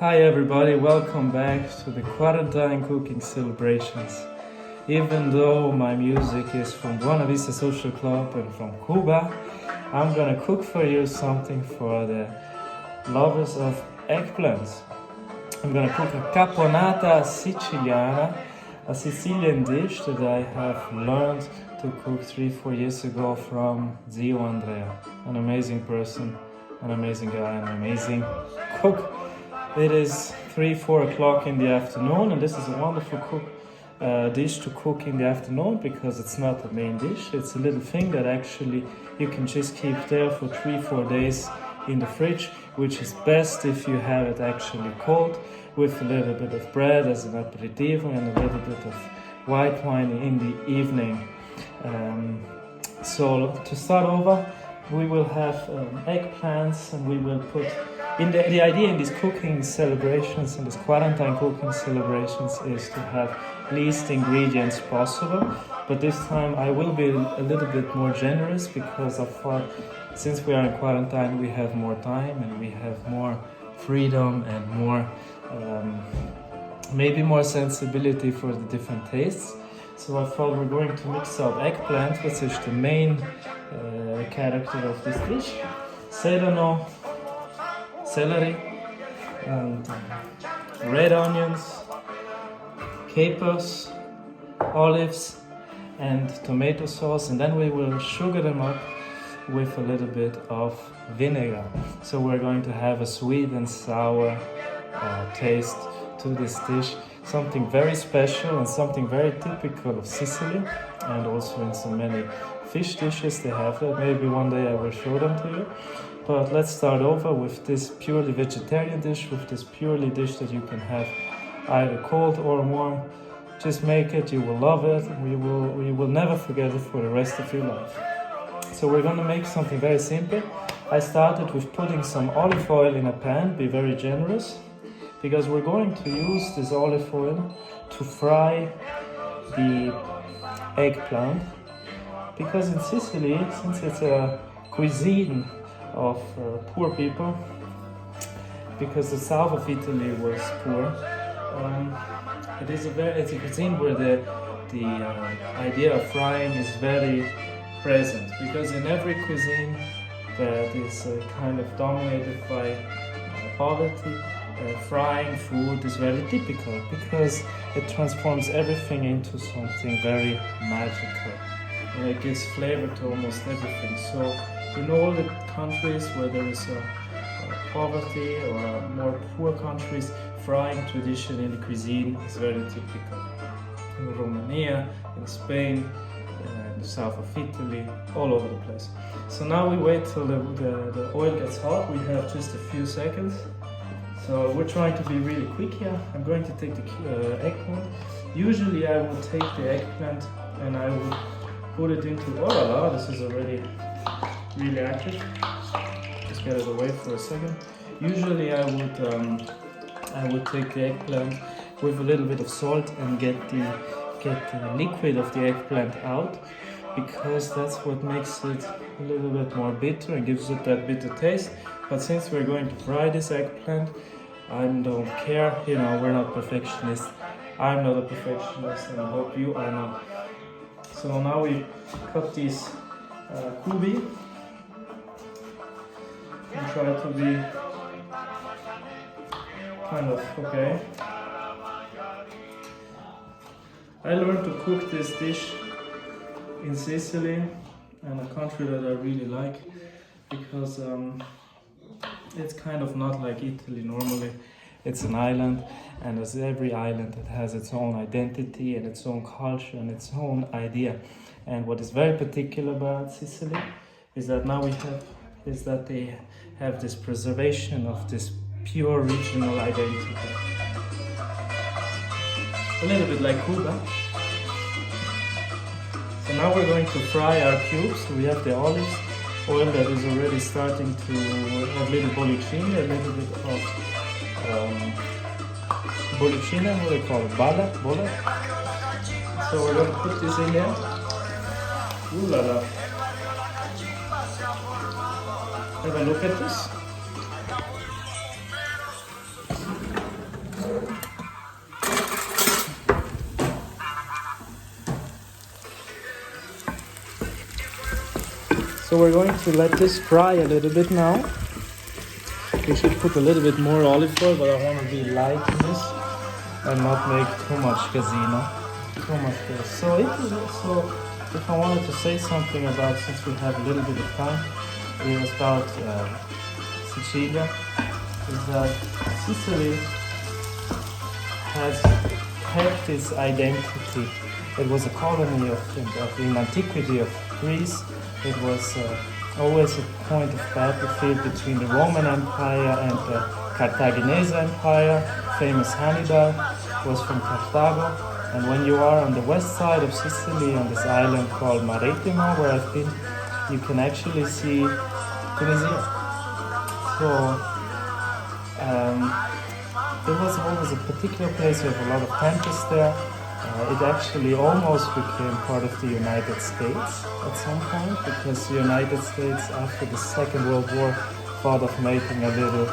Hi everybody, welcome back to the quarantine cooking celebrations. Even though my music is from Buena Vista Social Club and from Cuba, I'm gonna cook for you something for the lovers of eggplants. I'm gonna cook a Caponata Siciliana, a Sicilian dish that I have learned to cook 3-4 years ago from Zio Andrea, an amazing person, an amazing guy, an amazing cook. It is 3-4 o'clock in the afternoon, and this is a wonderful dish to cook in the afternoon because it's not a main dish. It's a little thing that actually you can just keep there for 3-4 days in the fridge, which is best if you have it actually cold, with a little bit of bread as an aperitivo and a little bit of white wine in the evening. So to start over, we will have eggplants, and we will put in the idea in these cooking celebrations, in these quarantine cooking celebrations, is to have least ingredients possible. But this time I will be a little bit more generous because I thought, since we are in quarantine, we have more time and we have more freedom and more maybe more sensibility for the different tastes. So I thought we're going to mix up eggplant, which is the main character of this dish, sedano, celery, and red onions, capers, olives, and tomato sauce, and then we will sugar them up with a little bit of vinegar. So we're going to have a sweet and sour taste to this dish, something very special and something very typical of Sicily, and also in so many fish dishes they have that. Maybe one day I will show them to you. But let's start over with this purely vegetarian dish, with this purely dish that you can have either cold or warm. Just make it, you will love it, you will never forget it for the rest of your life. So we're gonna make something very simple. I started with putting some olive oil in a pan, be very generous, because we're going to use this olive oil to fry the eggplant. Because in Sicily, since it's a cuisine of poor people, because the south of Italy was poor, it's a cuisine where the idea of frying is very present, because in every cuisine that is kind of dominated by poverty, frying food is very typical because it transforms everything into something very magical, and it gives flavor to almost everything. So in all the countries where there is a poverty or more poor countries, frying tradition in the cuisine is very typical. In Romania, in Spain, in the south of Italy, all over the place. So now we wait till the oil gets hot. We have just a few seconds. So we're trying to be really quick here. I'm going to take the eggplant. Usually I will take the eggplant and I will put it into, oh la la, this is already really active. Just get it away for a second. Usually I would take the eggplant with a little bit of salt and get the liquid of the eggplant out, because that's what makes it a little bit more bitter and gives it that bitter taste. But since we're going to fry this eggplant, I don't care, we're not perfectionists. I'm not a perfectionist, and I hope you are not. So now we cut these kubi and try to be kind of okay. I learned to cook this dish in Sicily, and a country that I really like, because it's kind of not like Italy normally. It's an island, and as every island, it has its own identity and its own culture and its own idea. And what is very particular about Sicily is that they have this preservation of this pure regional identity. A little bit like Cuba. So now we're going to fry our cubes. So we have the olive oil that is already starting to have little bollicine, a little bit of bollicina, what do they call it? Bolla. So we're going to put this in there. Ooh la la. Have a look at this. So we're going to let this fry a little bit now. We should put a little bit more olive oil, but I want to be light in this and not make too much casino, too much gas. So if I wanted to say something about, since we have a little bit of time, is about Sicilia, is that Sicily has kept its identity. It was a colony in antiquity of Greece. It was always a point of battlefield between the Roman Empire and the Carthaginese Empire. Famous Hannibal was from Carthago. And when you are on the west side of Sicily, on this island called Marettimo, where I've been, you can actually see Tunisia. So there was always a particular place. You have a lot of temples there. It actually almost became part of the United States at some point, because the United States, after the Second World War, thought of making a little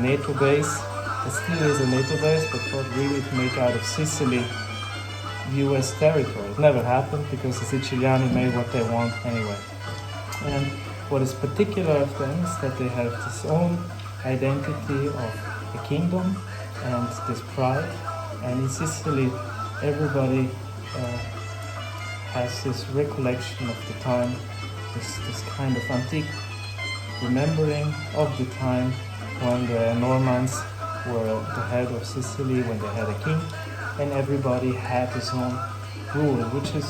NATO base. It still is a NATO base, but thought really to make out of Sicily US territory. It never happened because the Siciliani made what they want anyway. And what is particular of them is that they have this own identity of a kingdom and this pride. And in Sicily, everybody has this recollection of the time, this kind of antique remembering of the time when the Normans were the head of Sicily, when they had a king, and everybody had his own rule, which is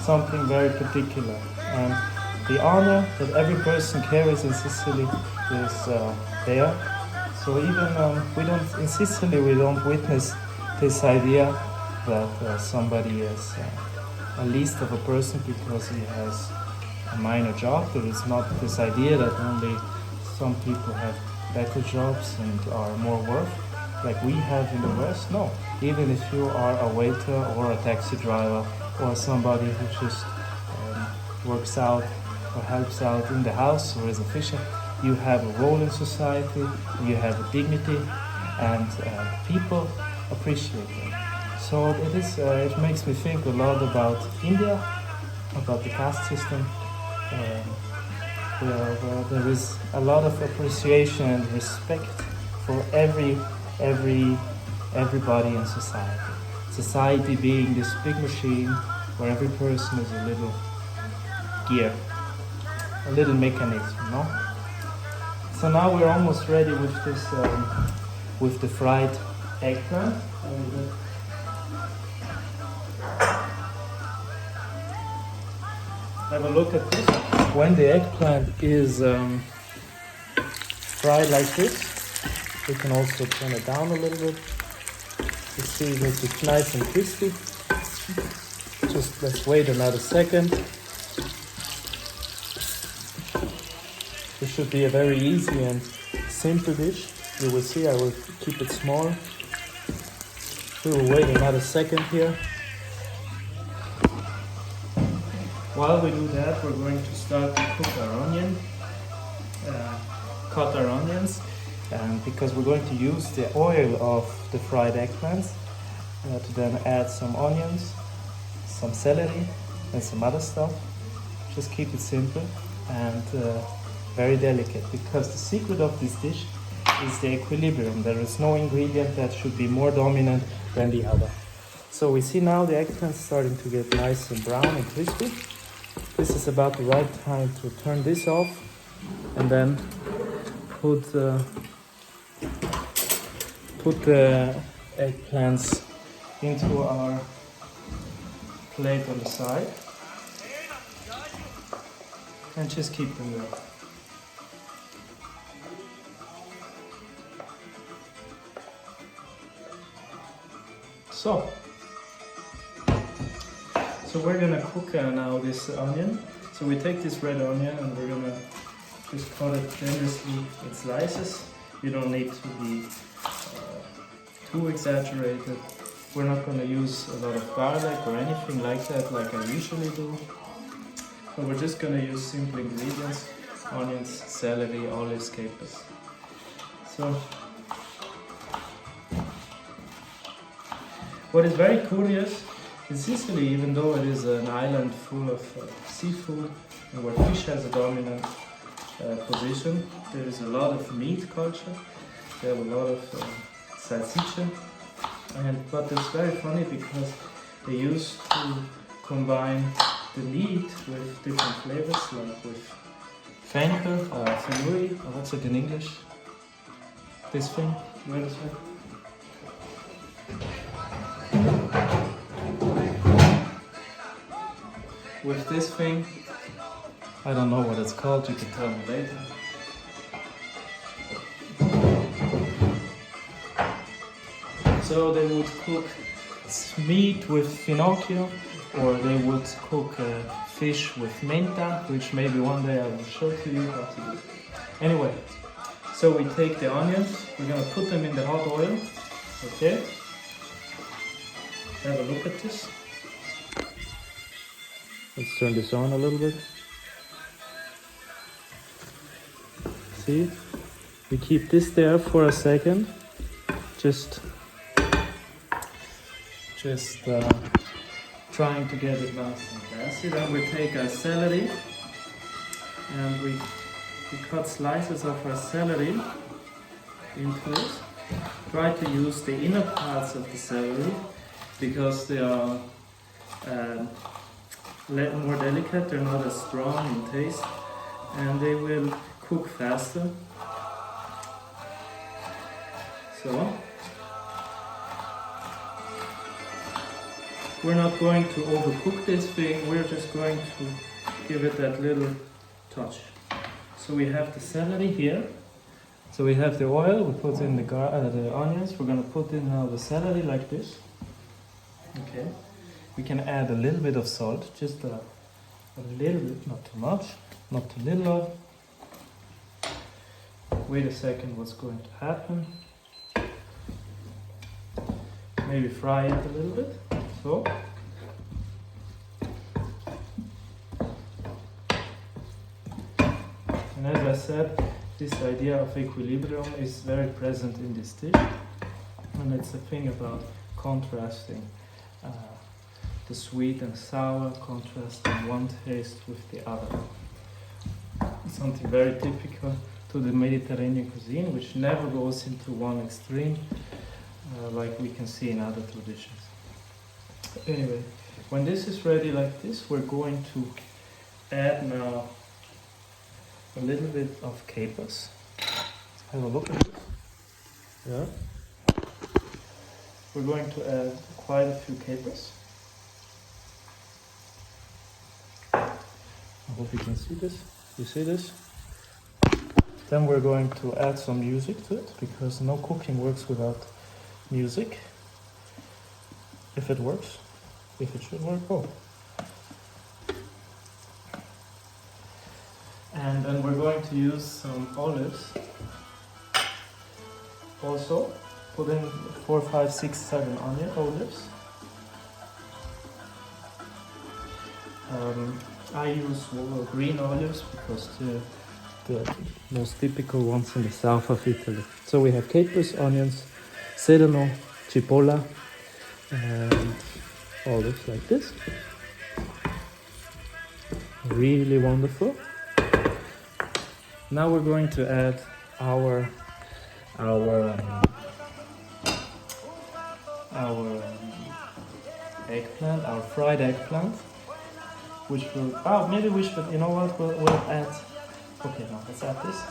something very particular. And the honor that every person carries in Sicily is there. So even in Sicily, we don't witness this idea that somebody is a least of a person because he has a minor job. There is not this idea that only some people have better jobs and are more worth, like we have in the West. No, even if you are a waiter or a taxi driver or somebody who just works out or helps out in the house or is a fisher, you have a role in society, you have a dignity, and people appreciate it. So it makes me think a lot about India, about the caste system, where there is a lot of appreciation and respect for everybody in society. Society being this big machine where every person is a little gear, a little mechanism, no? So now we're almost ready with this, with the fried eggplant. Have a look at this. When the eggplant is fried like this, we can also turn it down a little bit to see that it's nice and crispy. Just let's wait another second. This should be a very easy and simple dish. You will see I will keep it small. We will wait another second here. While we do that, we're going to start to cook our onion, cut our onions, because we're going to use the oil of the fried eggplants to then add some onions, some celery, and some other stuff. Just keep it simple and very delicate, because the secret of this dish is the equilibrium. There is no ingredient that should be more dominant than the other. So we see now the eggplant starting to get nice and brown and crispy. This is about the right time to turn this off and then put the eggplants into our plate on the side and just keep them there. So we're gonna cook now this onion. So we take this red onion and we're gonna just cut it generously in slices. You don't need to be too exaggerated. We're not gonna use a lot of garlic or anything like that, like I usually do. But we're just gonna use simple ingredients: onions, celery, olives, capers. So what is very curious in Sicily, even though it is an island full of seafood, and where fish has a dominant position. There is a lot of meat culture. They have a lot of salsiccia, but it's very funny because they used to combine the meat with different flavors, like with fenchel, fenouil, or what's it in English? This thing, where is it? With this thing, I don't know what it's called, you can tell me later. So they would cook meat with finocchio, or they would cook fish with menta, which maybe one day I will show to you how to do. Anyway, so we take the onions, we're gonna put them in the hot oil, okay? Have a look at this. Let's turn this on a little bit. See? We keep this there for a second, just trying to get it nice and glassy. Then we take our celery and we cut slices of our celery into it. Try to use the inner parts of the celery because they are more delicate, they're not as strong in taste, and they will cook faster. So we're not going to overcook this thing, we're just going to give it that little touch. So we have the celery here. So we have the oil, we put in the onions, we're going to put in now the celery like this. Okay. We can add a little bit of salt, just a little bit, not too much, not too little. Wait a second, what's going to happen? Maybe fry it a little bit. So, and as I said, this idea of equilibrium is very present in this dish, and it's a thing about contrasting the sweet and sour, contrasting one taste with the other. It's something very typical to the Mediterranean cuisine, which never goes into one extreme, like we can see in other traditions. Anyway, when this is ready like this, we're going to add now a little bit of capers. Have a look at this. Yeah. We're going to add quite a few capers. I hope you can see this. You see this? Then we're going to add some music to it, because no cooking works without music. If it works, if it should work, oh. And then we're going to use some olives. Also, put in 4, 5, 6, 7 olives. I use green olives because the most typical ones in the south of Italy. So we have capers, onions, sedano, cipolla, and olives like this. Really wonderful. Now we're going to add our eggplant, our fried eggplant, which will, maybe we should, you know what, we'll add, okay, now let's add this.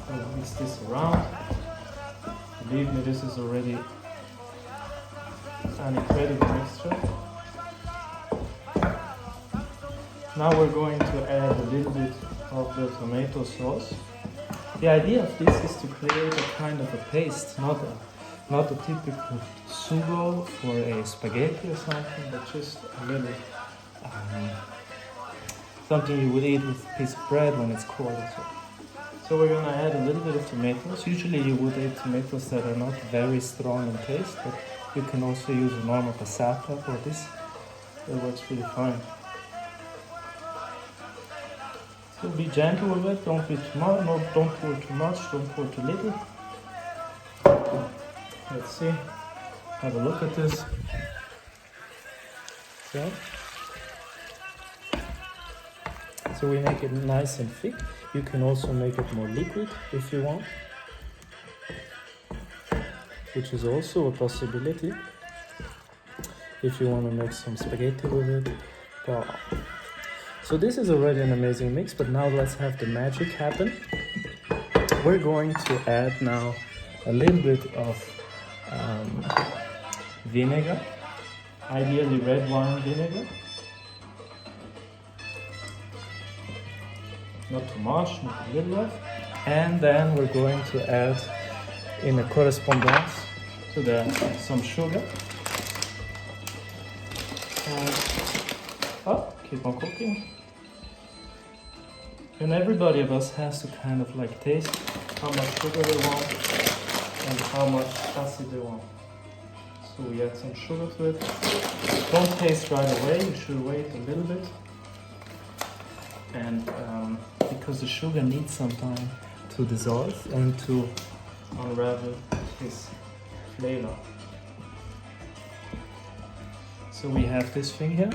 We'll mix this around. Believe me, this is already an incredible mixture. Now we're going to add a little bit of the tomato sauce. The idea of this is to create a kind of a paste, not a typical sugo for a spaghetti or something, but just a little something you would eat with a piece of bread when it's cold and so. So we're gonna add a little bit of tomatoes. Usually you would add tomatoes that are not very strong in taste, but you can also use a normal passata for this. It works pretty fine. So be gentle with it, don't be too much, no, don't pour too much, don't pour too little. Let's see, have a look at this. So, So we make it nice and thick. You can also make it more liquid if you want, which is also a possibility if you want to make some spaghetti with it. Wow. So this is already an amazing mix, but now let's have the magic happen. We're going to add now a little bit of vinegar, ideally red wine vinegar. Not too much, not a little of. And then we're going to add in a correspondence to that some sugar. And keep on cooking. And everybody of us has to kind of like taste how much sugar they want and how much acid they want. So we add some sugar to it. Don't taste right away, you should wait a little bit. And because the sugar needs some time to dissolve and to unravel its flavor. So we have this thing here.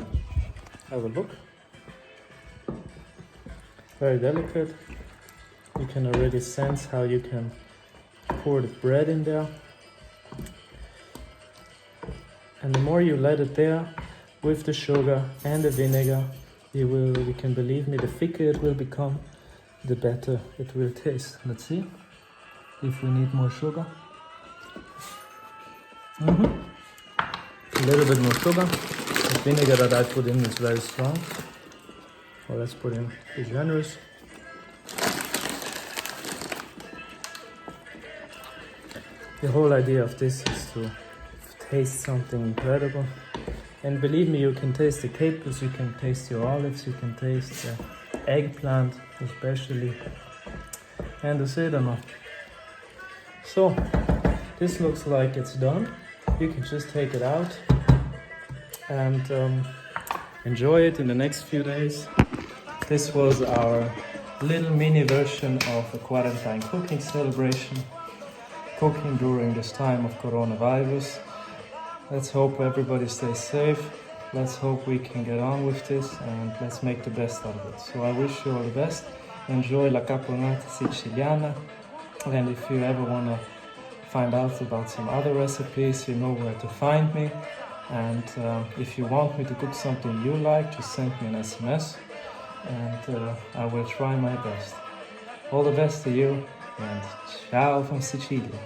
Have a look. Very delicate. You can already sense how you can pour the bread in there. And the more you let it there with the sugar and the vinegar, you can believe me, the thicker it will become, the better it will taste. Let's see if we need more sugar. A little bit more sugar. The vinegar that I put in is very strong. Well, let's put in, be generous. The whole idea of this is to taste something incredible. And believe me, you can taste the capers, you can taste your olives, you can taste the eggplant especially, and the sedano. So, this looks like it's done. You can just take it out and enjoy it in the next few days. This was our little mini version of a quarantine cooking celebration. Cooking during this time of coronavirus. Let's hope everybody stays safe. Let's hope we can get on with this and let's make the best out of it. So I wish you all the best. Enjoy la Caponata Siciliana. And if you ever want to find out about some other recipes, you know where to find me. And if you want me to cook something you like, just send me an SMS and I will try my best. All the best to you and ciao from Sicilia.